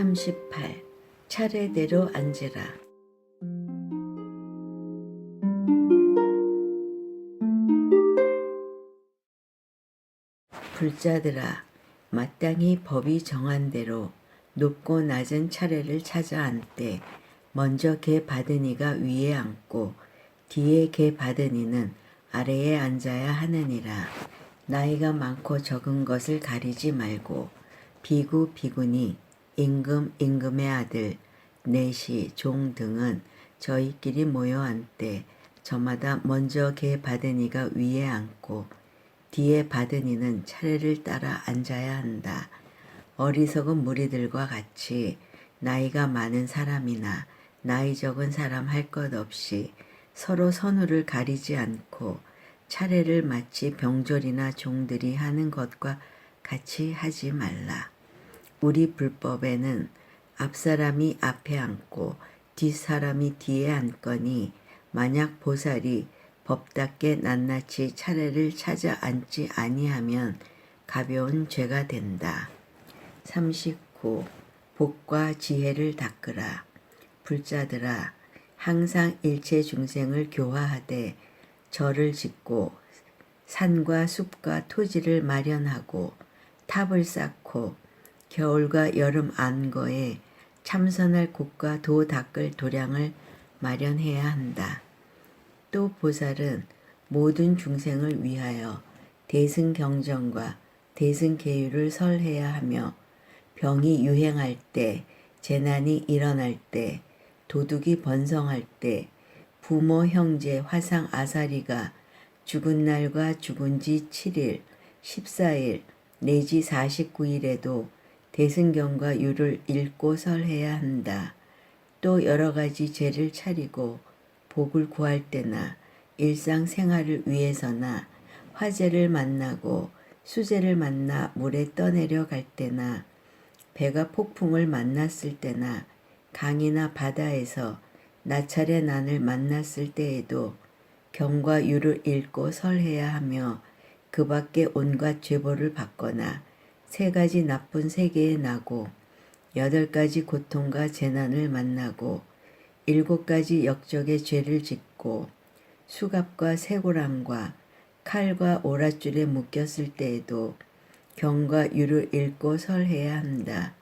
38. 차례대로 앉으라. 불자들아, 마땅히 법이 정한 대로 높고 낮은 차례를 찾아 앉되 먼저 개 받은 이가 위에 앉고 뒤에 개 받은 이는 아래에 앉아야 하느니라. 나이가 많고 적은 것을 가리지 말고 비구 비구니 임금 임금의 아들 내시 종 등은 저희끼리 모여 앉되 저마다 먼저 개 받은 이가 위에 앉고 뒤에 받은 이는 차례를 따라 앉아야 한다. 어리석은 무리들과 같이 나이가 많은 사람이나 나이 적은 사람 할 것 없이 서로 선후를 가리지 않고 차례를 마치 병졸이나 종들이 하는 것과 같이 하지 말라. 우리 불법에는 앞사람이 앞에 앉고 뒷사람이 뒤에 앉거니 만약 보살이 법답게 낱낱이 차례를 찾아 앉지 아니하면 가벼운 죄가 된다. 39. 복과 지혜를 닦으라. 불자들아, 항상 일체 중생을 교화하되 절을 짓고 산과 숲과 토지를 마련하고 탑을 쌓고 겨울과 여름 안거에 참선할 곳과 도 닦을 도량을 마련해야 한다. 또 보살은 모든 중생을 위하여 대승경전과 대승계율을 설해야 하며 병이 유행할 때, 재난이 일어날 때, 도둑이 번성할 때, 부모, 형제, 화상, 아사리가 죽은 날과 죽은 지 7일, 14일 내지 49일에도 대승경과 율을 읽고 설해야 한다. 또 여러 가지 죄를 차리고 복을 구할 때나 일상생활을 위해서나 화재를 만나고 수재를 만나 물에 떠내려갈 때나 배가 폭풍을 만났을 때나 강이나 바다에서 나찰의 난을 만났을 때에도 경과 율을 읽고 설해야 하며 그 밖에 온갖 죄벌을 받거나 3가지 나쁜 세계에 나고 8가지 고통과 재난을 만나고 7가지 역적의 죄를 짓고 수갑과 쇠고랑과 칼과 오랏줄에 묶였을 때에도 경과 율을 읽고 설해야 한다.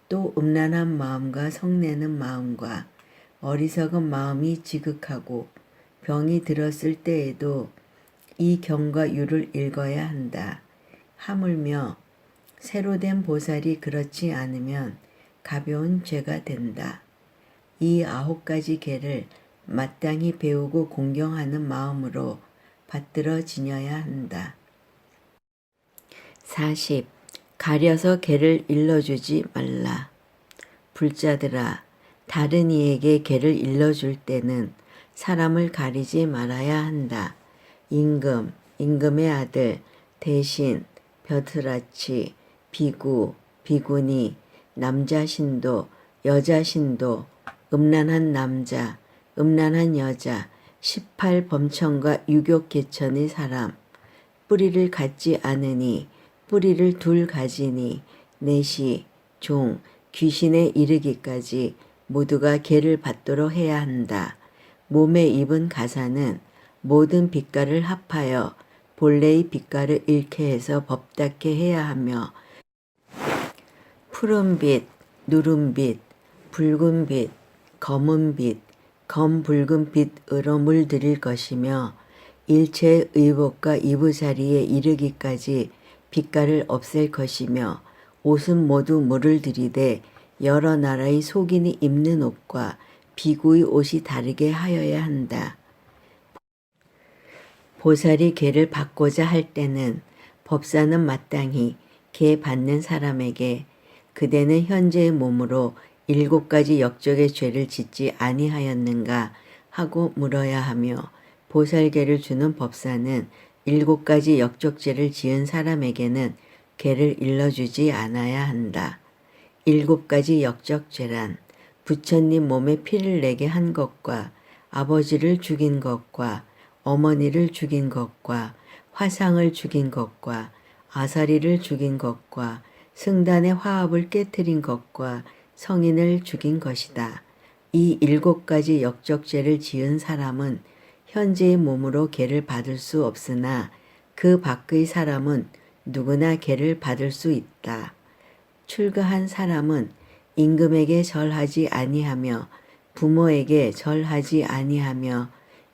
또 음란한 마음과 성내는 마음과 어리석은 마음이 지극하고 병이 들었을 때에도 이 경과 율을 읽어야 한다. 하물며 새로 된 보살이 그렇지 않으면 가벼운 죄가 된다. 이 9가지 계를 마땅히 배우고 공경하는 마음으로 받들어 지녀야 한다. 40. 가려서 계를 일러주지 말라. 불자들아, 다른 이에게 계를 일러줄 때는 사람을 가리지 말아야 한다. 임금, 임금의 아들, 대신, 벼슬아치, 비구, 비구니, 남자 신도, 여자 신도, 음란한 남자, 음란한 여자, 18범천과 유욕개천의 사람, 뿌리를 갖지 않으니 뿌리를 둘 가지니 내시, 종, 귀신에 이르기까지 모두가 계를 받도록 해야 한다. 몸에 입은 가사는 모든 빛깔을 합하여 본래의 빛깔을 잃게 해서 법답게 해야 하며 푸른빛, 누른빛, 붉은빛, 검은빛, 검붉은빛으로 물들일 것이며 일체의 의복과 이부자리에 이르기까지 빛깔을 없앨 것이며 옷은 모두 물을 들이되 여러 나라의 속인이 입는 옷과 비구의 옷이 다르게 하여야 한다. 보살이 계를 받고자 할 때는 법사는 마땅히 계 받는 사람에게 그대는 현재의 몸으로 7가지 역적의 죄를 짓지 아니하였는가 하고 물어야 하며 보살계를 주는 법사는 7가지 역적죄를 지은 사람에게는 계를 일러주지 않아야 한다. 7가지 역적죄란 부처님 몸에 피를 내게 한 것과 아버지를 죽인 것과 어머니를 죽인 것과 화상을 죽인 것과 아사리를 죽인 것과 승단의 화합을 깨뜨린 것과 성인을 죽인 것이다. 이 7가지 역적죄를 지은 사람은 현재의 몸으로 계를 받을 수 없으나 그 밖의 사람은 누구나 계를 받을 수 있다. 출가한 사람은 임금에게 절하지 아니하며 부모에게 절하지 아니하며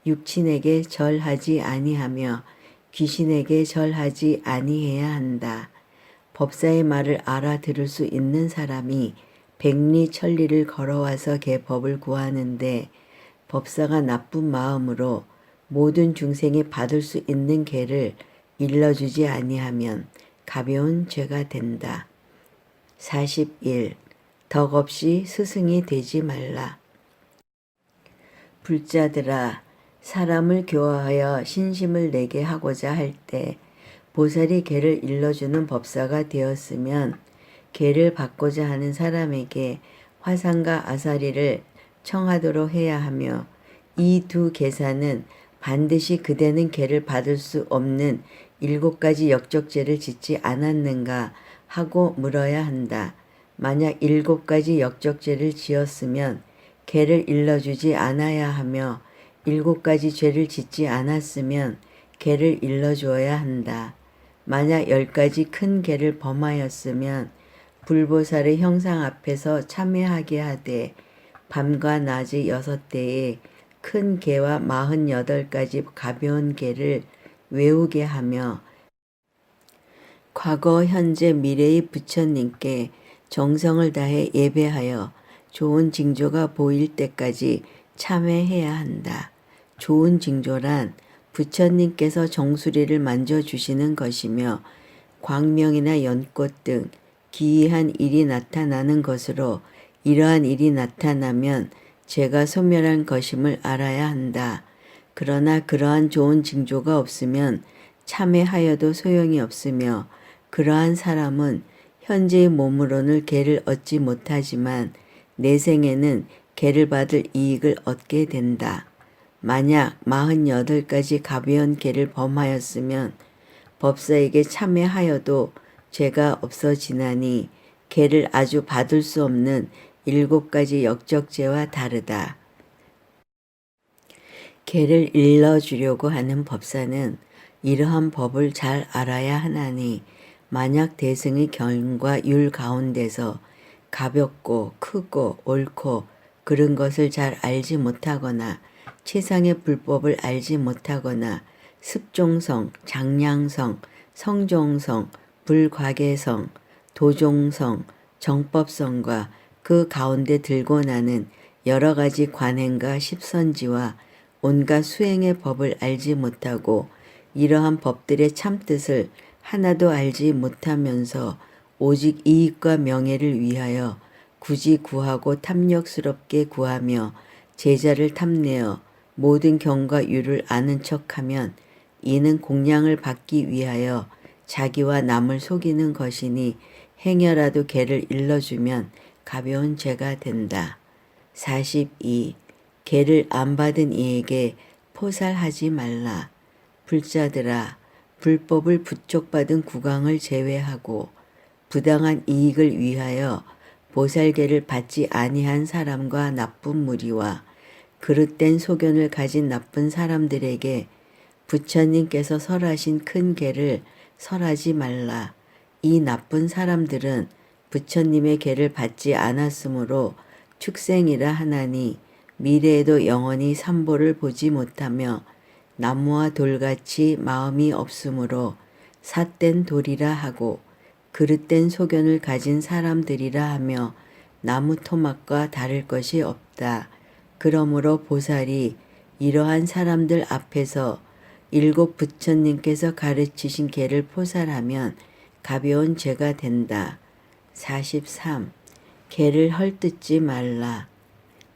육친에게 절하지 아니하며 귀신에게 절하지 아니해야 한다. 법사의 말을 알아들을 수 있는 사람이 백리천리를 걸어와서 개 법을 구하는데 법사가 나쁜 마음으로 모든 중생이 받을 수 있는 개를 일러주지 아니하면 가벼운 죄가 된다. 41. 덕없이 스승이 되지 말라. 불자들아, 사람을 교화하여 신심을 내게 하고자 할 때 보살이 개를 일러주는 법사가 되었으면 개를 받고자 하는 사람에게 화상과 아사리를 청하도록 해야 하며 이 두 계사는 반드시 그대는 개를 받을 수 없는 7가지 역적죄를 짓지 않았는가 하고 물어야 한다. 만약 7가지 역적죄를 지었으면 개를 일러주지 않아야 하며 7가지 죄를 짓지 않았으면 개를 일러주어야 한다. 만약 10가지 큰 개를 범하였으면 불보살의 형상 앞에서 참회하게 하되 밤과 낮의 6대에 큰 개와 48가지 가벼운 개를 외우게 하며 과거, 현재, 미래의 부처님께 정성을 다해 예배하여 좋은 징조가 보일 때까지 참회해야 한다. 좋은 징조란 부처님께서 정수리를 만져주시는 것이며 광명이나 연꽃 등 기이한 일이 나타나는 것으로 이러한 일이 나타나면 죄가 소멸한 것임을 알아야 한다. 그러나 그러한 좋은 징조가 없으면 참회하여도 소용이 없으며 그러한 사람은 현재의 몸으로는 개를 얻지 못하지만 내생에는 개를 받을 이익을 얻게 된다. 만약 48가지 가벼운 개를 범하였으면 법사에게 참회하여도 죄가 없어지나니 개를 아주 받을 수 없는 7가지 역적죄와 다르다. 개를 일러주려고 하는 법사는 이러한 법을 잘 알아야 하나니 만약 대승의 견과 율 가운데서 가볍고 크고 옳고 그런 것을 잘 알지 못하거나 최상의 불법을 알지 못하거나 습종성, 장량성, 성종성, 불과계성, 도종성, 정법성과 그 가운데 들고 나는 여러 가지 관행과 십선지와 온갖 수행의 법을 알지 못하고 이러한 법들의 참뜻을 하나도 알지 못하면서 오직 이익과 명예를 위하여 굳이 구하고 탐욕스럽게 구하며 제자를 탐내어 모든 경과 율을 아는 척하면 이는 공양을 받기 위하여 자기와 남을 속이는 것이니 행여라도 개를 일러주면 가벼운 죄가 된다. 42. 개를 안 받은 이에게 포살하지 말라. 불자들아, 불법을 부촉받은 구강을 제외하고 부당한 이익을 위하여 보살개를 받지 아니한 사람과 나쁜 무리와 그릇된 소견을 가진 나쁜 사람들에게 부처님께서 설하신 큰 개를 설하지 말라. 이 나쁜 사람들은 부처님의 개를 받지 않았으므로 축생이라 하나니 미래에도 영원히 삼보를 보지 못하며 나무와 돌같이 마음이 없으므로 삿된 돌이라 하고 그릇된 소견을 가진 사람들이라 하며 나무 토막과 다를 것이 없다. 그러므로 보살이 이러한 사람들 앞에서 7 부처님께서 가르치신 개를 포살하면 가벼운 죄가 된다. 43. 개를 헐뜯지 말라.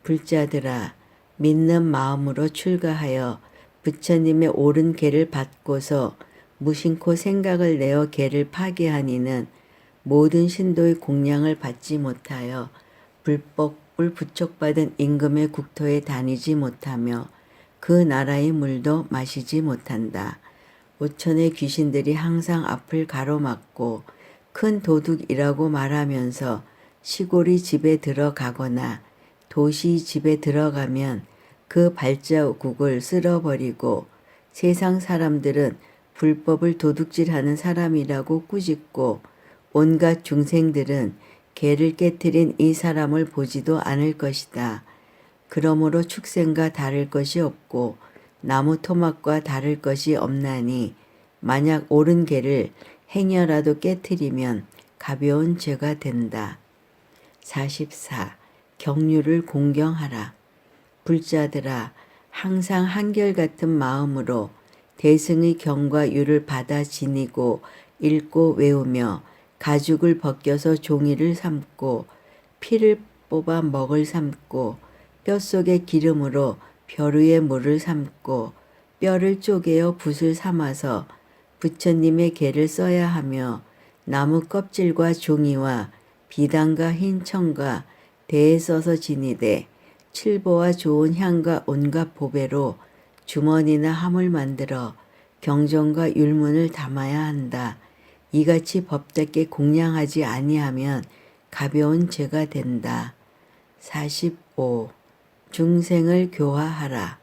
불자들아, 믿는 마음으로 출가하여 부처님의 옳은 개를 받고서 무심코 생각을 내어 개를 파괴하니는 모든 신도의 공양을 받지 못하여 불법을 부촉받은 임금의 국토에 다니지 못하며 그 나라의 물도 마시지 못한다. 5천의 귀신들이 항상 앞을 가로막고 큰 도둑이라고 말하면서 시골이 집에 들어가거나 도시 집에 들어가면 그 발자국을 쓸어버리고 세상 사람들은 불법을 도둑질하는 사람이라고 꾸짖고 온갖 중생들은 개를 깨트린 이 사람을 보지도 않을 것이다. 그러므로 축생과 다를 것이 없고 나무 토막과 다를 것이 없나니 만약 옳은 개를 행여라도 깨트리면 가벼운 죄가 된다. 44. 경륜을 공경하라. 불자들아, 항상 한결같은 마음으로 대승의 경과 율을 받아 지니고 읽고 외우며 가죽을 벗겨서 종이를 삼고 피를 뽑아 먹을 삼고 뼛속의 기름으로 벼루의 물을 삼고 뼈를 쪼개어 붓을 삼아서 부처님의 계를 써야 하며 나무 껍질과 종이와 비단과 흰 청과 대에 써서 지니되 칠보와 좋은 향과 온갖 보배로 주머니나 함을 만들어 경전과 율문을 담아야 한다. 이같이 법답게 공양하지 아니하면 가벼운 죄가 된다. 45. 중생을 교화하라.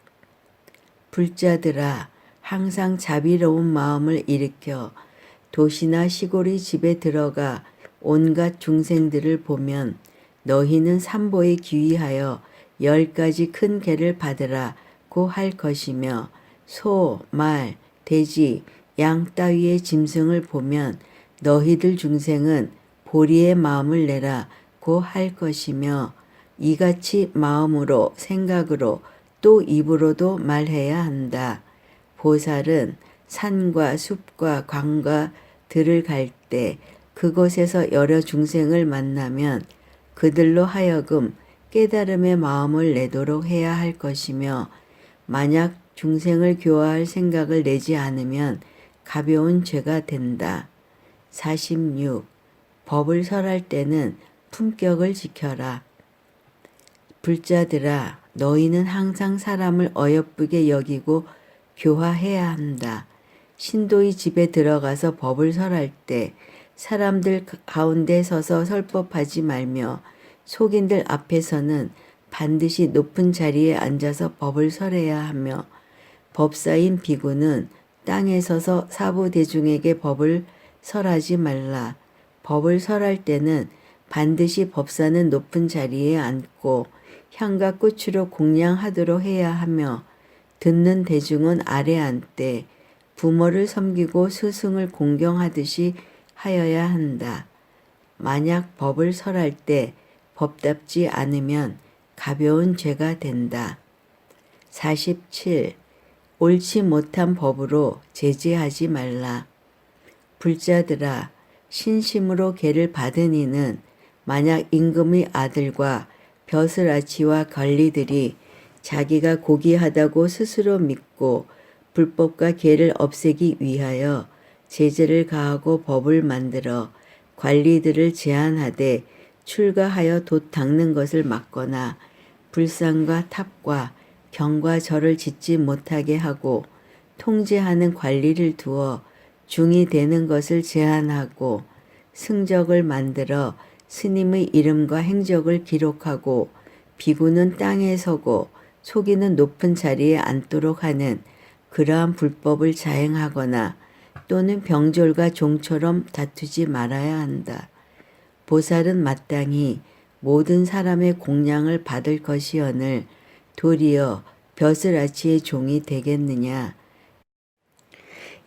불자들아, 항상 자비로운 마음을 일으켜 도시나 시골의 집에 들어가 온갖 중생들을 보면 너희는 삼보에 귀의하여 10가지 큰 개를 받으라고 할 것이며 소, 말, 돼지, 양 따위의 짐승을 보면 너희들 중생은 보리의 마음을 내라고 할 것이며 이같이 마음으로 생각으로 또 입으로도 말해야 한다. 보살은 산과 숲과 강과 들을 갈 때 그곳에서 여러 중생을 만나면 그들로 하여금 깨달음의 마음을 내도록 해야 할 것이며 만약 중생을 교화할 생각을 내지 않으면 가벼운 죄가 된다. 46. 법을 설할 때는 품격을 지켜라. 불자들아, 너희는 항상 사람을 어여쁘게 여기고 교화해야 한다. 신도의 집에 들어가서 법을 설할 때 사람들 가운데 서서 설법하지 말며 속인들 앞에서는 반드시 높은 자리에 앉아서 법을 설해야 하며 법사인 비구는 땅에 서서 사부대중에게 법을 설하지 말라. 법을 설할 때는 반드시 법사는 높은 자리에 앉고 향과 꽃으로 공양하도록 해야 하며 듣는 대중은 아래 앉되 부모를 섬기고 스승을 공경하듯이 하여야 한다. 만약 법을 설할 때 법답지 않으면 가벼운 죄가 된다. 47. 옳지 못한 법으로 제재하지 말라. 불자들아, 신심으로 계를 받은 이는 만약 임금의 아들과 벼슬아치와 관리들이 자기가 고귀하다고 스스로 믿고 불법과 계를 없애기 위하여 제재를 가하고 법을 만들어 관리들을 제한하되 출가하여 돛 닦는 것을 막거나 불상과 탑과 경과 절을 짓지 못하게 하고 통제하는 관리를 두어 중이 되는 것을 제한하고 승적을 만들어 스님의 이름과 행적을 기록하고 비구는 땅에 서고 속이는 높은 자리에 앉도록 하는 그러한 불법을 자행하거나 또는 병졸과 종처럼 다투지 말아야 한다. 보살은 마땅히 모든 사람의 공양을 받을 것이오늘 도리어 벼슬아치의 종이 되겠느냐.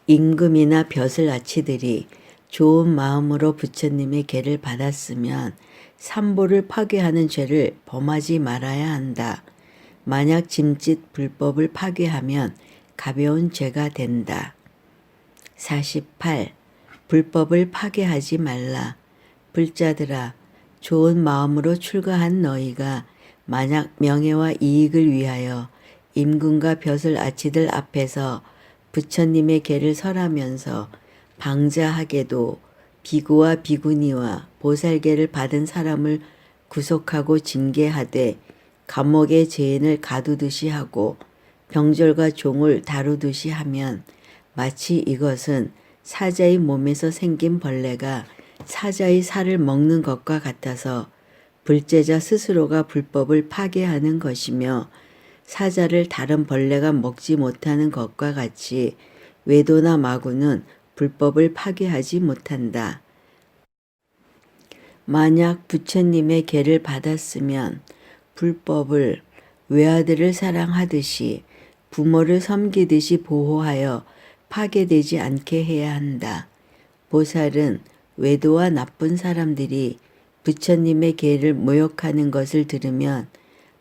임금이나 벼슬아치들이 좋은 마음으로 부처님의 계를 받았으면 삼보를 파괴하는 죄를 범하지 말아야 한다. 만약 짐짓 불법을 파괴하면 가벼운 죄가 된다. 48. 불법을 파괴하지 말라. 불자들아, 좋은 마음으로 출가한 너희가 만약 명예와 이익을 위하여 임금과 벼슬아치들 앞에서 부처님의 계를 설하면서 방자하게도 비구와 비구니와 보살계를 받은 사람을 구속하고 징계하되 감옥의 죄인을 가두듯이 하고 병졸과 종을 다루듯이 하면 마치 이것은 사자의 몸에서 생긴 벌레가 사자의 살을 먹는 것과 같아서 불제자 스스로가 불법을 파괴하는 것이며 사자를 다른 벌레가 먹지 못하는 것과 같이 외도나 마구는 불법을 파괴하지 못한다. 만약 부처님의 계를 받았으면 불법을 외아들을 사랑하듯이 부모를 섬기듯이 보호하여 파괴되지 않게 해야 한다. 보살은 외도와 나쁜 사람들이 부처님의 계를 모욕하는 것을 들으면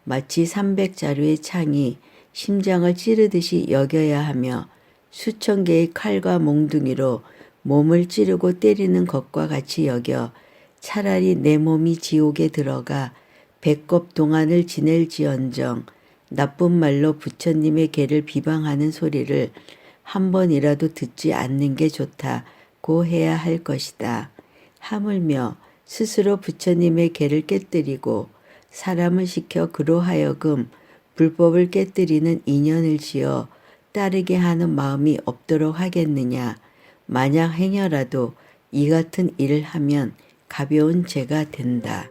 마치 300자루의 창이 심장을 찌르듯이 여겨야 하며 수천 개의 칼과 몽둥이로 몸을 찌르고 때리는 것과 같이 여겨 차라리 내 몸이 지옥에 들어가 배꼽 동안을 지낼지언정 나쁜 말로 부처님의 계를 비방하는 소리를 한 번이라도 듣지 않는 게 좋다고 해야 할 것이다. 하물며 스스로 부처님의 계를 깨뜨리고 사람을 시켜 그로 하여금 불법을 깨뜨리는 인연을 지어 따르게 하는 마음이 없도록 하겠느냐. 만약 행여라도 이 같은 일을 하면 가벼운 죄가 된다.